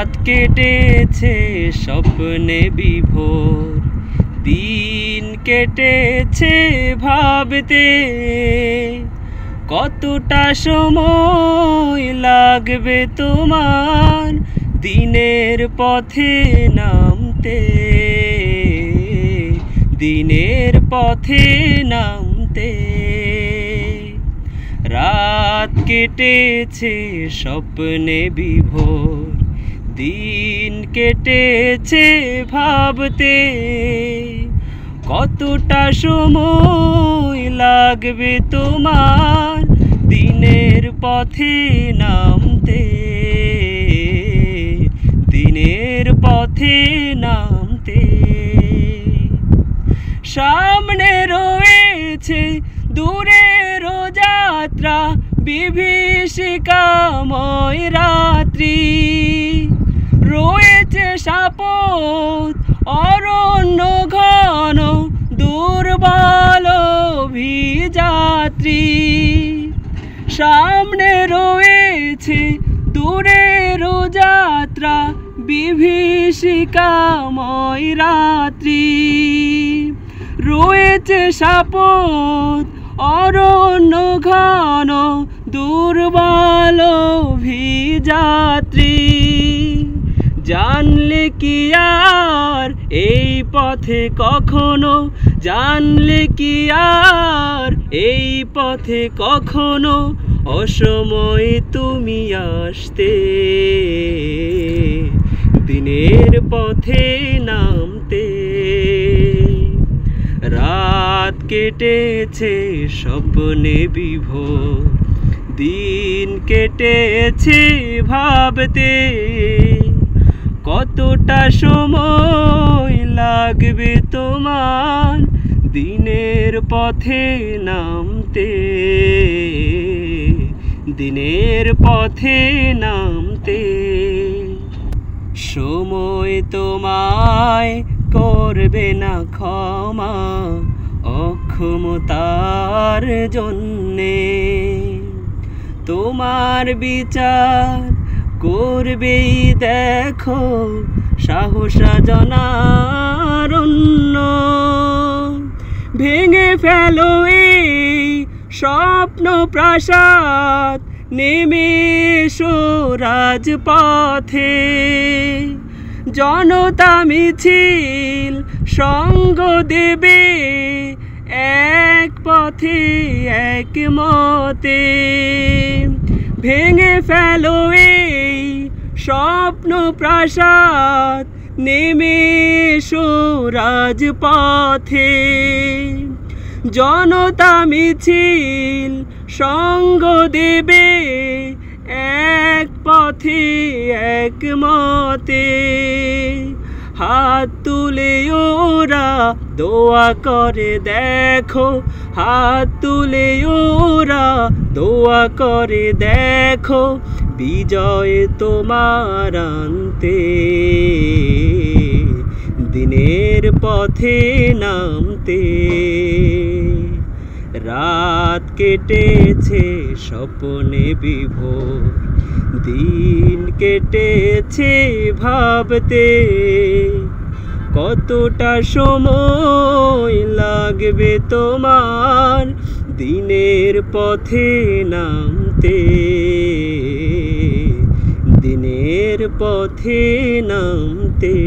রাত কেটেছে স্বপ্নে বিভোর, দিন কেটেছে ভাবতে কতটা সময় লাগবে তোমার দিনের পথে নামতে, দিনের পথে নামতে। রাত কেটেছে স্বপ্নে বিভোর, দিন কেটেছে ভাবতে কতটা সময় লাগবে তোমার দিনের পথে নামতে, দিনের পথে নামতে। সামনে রয়েছে দূরের যাত্রা, বিভীষিকাময় রাত্রি, রয়েছে সাপথ অরণ্য ঘন, দুর্বল অভিযাত্রী। সামনে রয়েছে দূরের যাত্রা, বিভীষিকাময় রাত্রি, রয়েছে সাপথ অরণ্য ঘন, দুর্বল অভিযাত্রী। জানলে কি আর এই পথে কখনো, জানলে কি আর এই পথে কখনো অসময়ে তুমি আসতে, দিনের পথে নামতে। রাত কেটেছে স্বপ্নে বিভোর, দিন কেটেছে ভাবতে কতটা সময় লাগবে তোমার দিনের পথে নামতে, দিনের পথে নামতে। সময় তোমায় করবে না ক্ষমা অক্ষমতার জন্যে, তোমার বিচার করবেই দেখো সাহসা জনারণ্য। ভেঙে ফেলো এই স্বপ্ন প্রাসাদ, নেমে এসো রাজপথে। জনতা মিছিল সঙ্গ দেবে এক পথে এক মতে। ভেঙে ফেলো এই স্বপ্ন প্রাসাদ, নেমে এসো রাজপথে। জনতা মিছিল সঙ্গ দেবে এক পথে এক মতে। হাত তুলে ওরা দোয়া করে দেখো, হাত তুলে ওরা দোয়া করে দেখো বিজয় তোমার আনতে, দিনের পথে নামতে। রাত কেটেছে স্বপ্নে বিভোর, দিন কেটেছে ভাবতে কতটা সময় লাগবে তোমার দিনের পথে নামতে, দিনের পথে নামতে।